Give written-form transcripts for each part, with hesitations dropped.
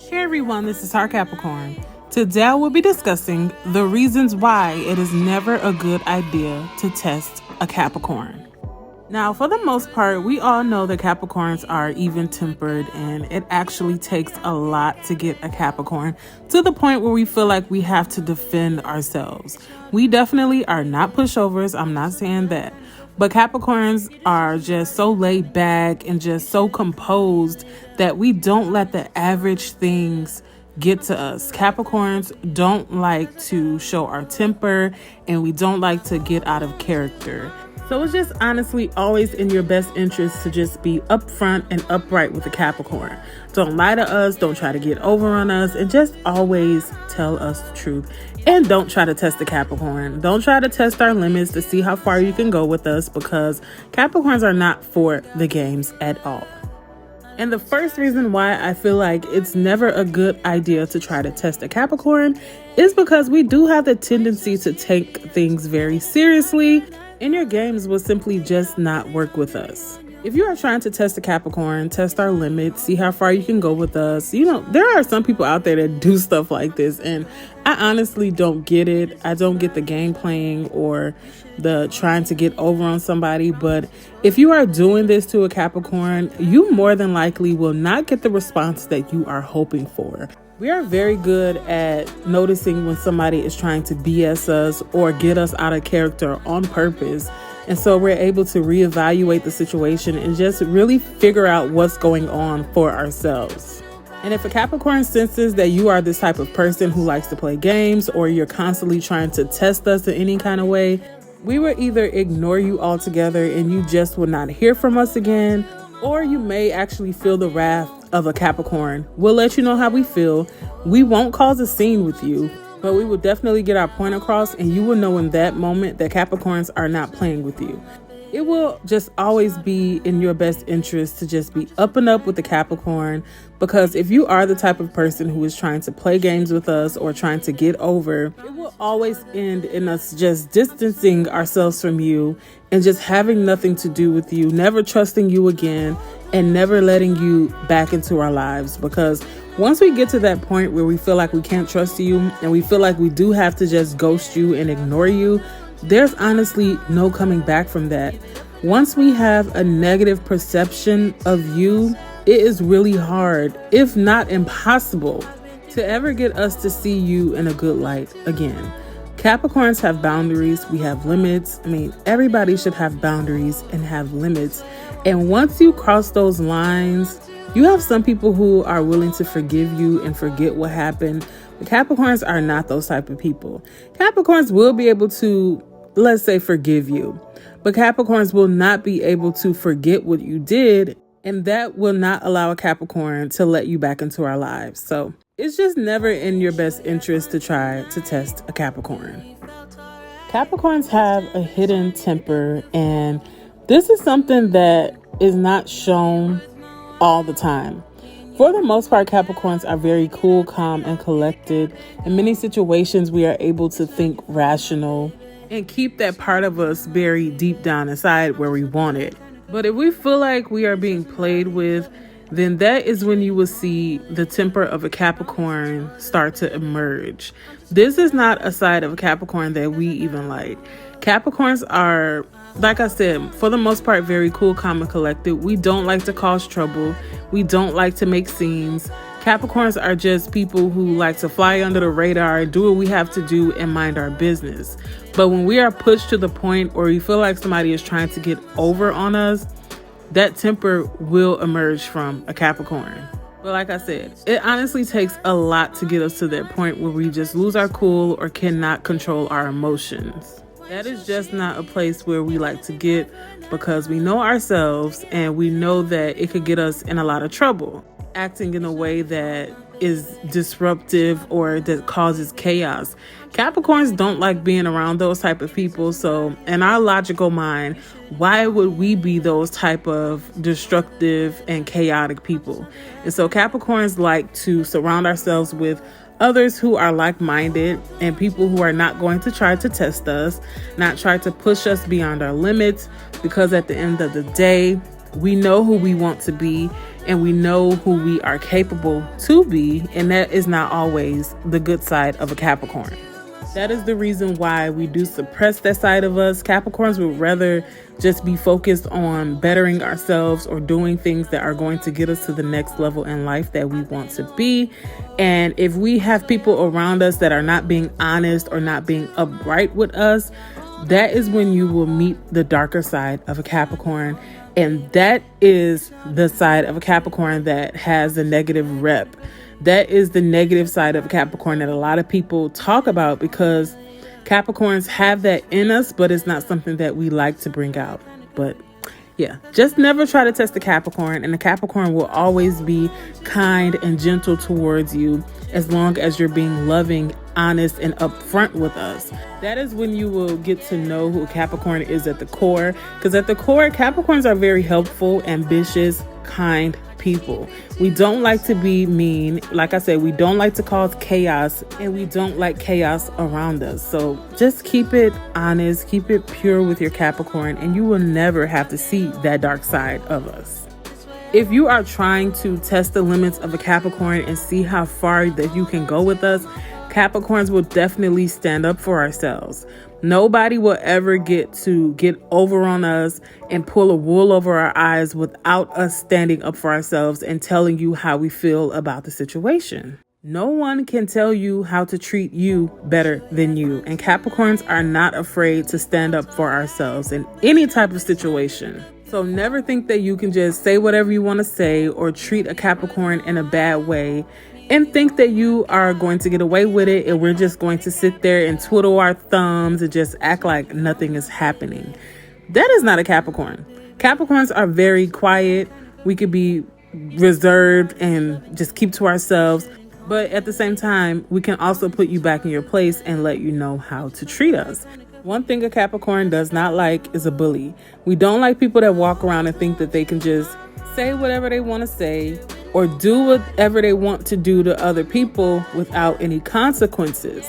Hey everyone, this is our Capricorn. Today I will be discussing the reasons why it is never a good idea to test a Capricorn. Now, for the most part, we all know that Capricorns are even-tempered, and it actually takes a lot to get a Capricorn to the point where we feel like we have to defend ourselves. We definitely are not pushovers, I'm not saying that. But Capricorns are just so laid back and just so composed that we don't let the average things get to us. Capricorns don't like to show our temper, and we don't like to get out of character. So it's just honestly always in your best interest to just be upfront and upright with the Capricorn. Don't lie to us, don't try to get over on us, and just always tell us the truth. And don't try to test the Capricorn. Don't try to test our limits to see how far you can go with us, because Capricorns are not for the games at all. And the first reason why I feel like it's never a good idea to try to test a Capricorn is because we do have the tendency to take things very seriously, and your games will simply just not work with us. If you are trying to test a Capricorn, test our limits, see how far you can go with us. There are some people out there that do stuff like this, and I honestly don't get it. I don't get the game playing or the trying to get over on somebody. But if you are doing this to a Capricorn, you more than likely will not get the response that you are hoping for. We are very good at noticing when somebody is trying to BS us or get us out of character on purpose. And so we're able to reevaluate the situation and just really figure out what's going on for ourselves. And if a Capricorn senses that you are this type of person who likes to play games, or you're constantly trying to test us in any kind of way, we will either ignore you altogether and you just will not hear from us again, or you may actually feel the wrath of a Capricorn. We'll let you know how we feel. We won't cause a scene with you, but we will definitely get our point across, and you will know in that moment that Capricorns are not playing with you. It will just always be in your best interest to just be up and up with the Capricorn, because if you are the type of person who is trying to play games with us or trying to get over, it will always end in us just distancing ourselves from you and just having nothing to do with you, never trusting you again, and never letting you back into our lives. Because once we get to that point where we feel like we can't trust you and we feel like we do have to just ghost you and ignore you, there's honestly no coming back from that. Once we have a negative perception of you, it is really hard, if not impossible, to ever get us to see you in a good light again. Capricorns have boundaries. We have limits. Everybody should have boundaries and have limits. And once you cross those lines, you have some people who are willing to forgive you and forget what happened. But Capricorns are not those type of people. Capricorns will be able to, let's say, forgive you, but Capricorns will not be able to forget what you did, and that will not allow a Capricorn to let you back into our lives. So it's just never in your best interest to try to test a Capricorn. Capricorns have a hidden temper, and this is something that is not shown all the time. For the most part, Capricorns are very cool, calm, and collected. In many situations, we are able to think rational and keep that part of us buried deep down inside where we want it. But if we feel like we are being played with, then that is when you will see the temper of a Capricorn start to emerge. This is not a side of a Capricorn that we even like. Capricorns are, like I said, for the most part, very cool, calm, and collected. We don't like to cause trouble. We don't like to make scenes. Capricorns are just people who like to fly under the radar, do what we have to do, and mind our business. But when we are pushed to the point or we feel like somebody is trying to get over on us, that temper will emerge from a Capricorn. But like I said, it honestly takes a lot to get us to that point where we just lose our cool or cannot control our emotions. That is just not a place where we like to get, because we know ourselves and we know that it could get us in a lot of trouble, acting in a way that is disruptive or that causes chaos. Capricorns don't like being around those type of people. So in our logical mind, why would we be those type of destructive and chaotic people? And so Capricorns like to surround ourselves with others who are like-minded and people who are not going to try to test us, not try to push us beyond our limits, because at the end of the day, we know who we want to be, and we know who we are capable to be, and that is not always the good side of a Capricorn. That is the reason why we do suppress that side of us. Capricorns would rather just be focused on bettering ourselves or doing things that are going to get us to the next level in life that we want to be. And if we have people around us that are not being honest or not being upright with us, that is when you will meet the darker side of a Capricorn. And that is the side of a Capricorn that has a negative rep. That is the negative side of Capricorn that a lot of people talk about, because Capricorns have that in us, but it's not something that we like to bring out. But yeah, just never try to test the Capricorn, and the Capricorn will always be kind and gentle towards you as long as you're being loving, honest, and upfront with us. That is when you will get to know who a Capricorn is at the core, because at the core, Capricorns are very helpful, ambitious, kind people. We don't like to be mean. Like I said, we don't like to cause chaos, and we don't like chaos around us. So just keep it honest, keep it pure with your Capricorn, and you will never have to see that dark side of us. If you are trying to test the limits of a Capricorn and see how far that you can go with us, Capricorns will definitely stand up for ourselves. Nobody will ever get over on us and pull a wool over our eyes without us standing up for ourselves and telling you how we feel about the situation. No one can tell you how to treat you better than you. And Capricorns are not afraid to stand up for ourselves in any type of situation. So never think that you can just say whatever you want to say or treat a Capricorn in a bad way and think that you are going to get away with it, and we're just going to sit there and twiddle our thumbs and just act like nothing is happening. That is not a Capricorn. Capricorns are very quiet. We could be reserved and just keep to ourselves. But at the same time, we can also put you back in your place and let you know how to treat us. One thing a Capricorn does not like is a bully. We don't like people that walk around and think that they can just say whatever they want to say or do whatever they want to do to other people without any consequences.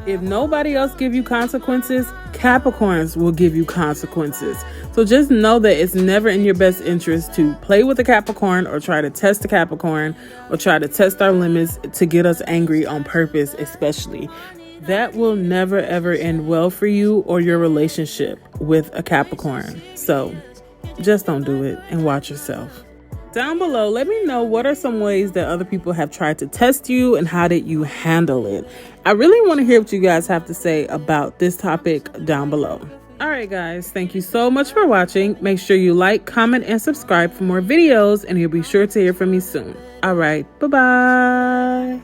If nobody else give you consequences, Capricorns will give you consequences. So just know that it's never in your best interest to play with a Capricorn or try to test a Capricorn or try to test our limits to get us angry on purpose, especially. That will never ever end well for you or your relationship with a Capricorn. So just don't do it and watch yourself. Down below, let me know what are some ways that other people have tried to test you and how did you handle it. I really want to hear what you guys have to say about this topic down below. All right, guys, thank you so much for watching. Make sure you like, comment, and subscribe for more videos, and you'll be sure to hear from me soon. All right, bye-bye.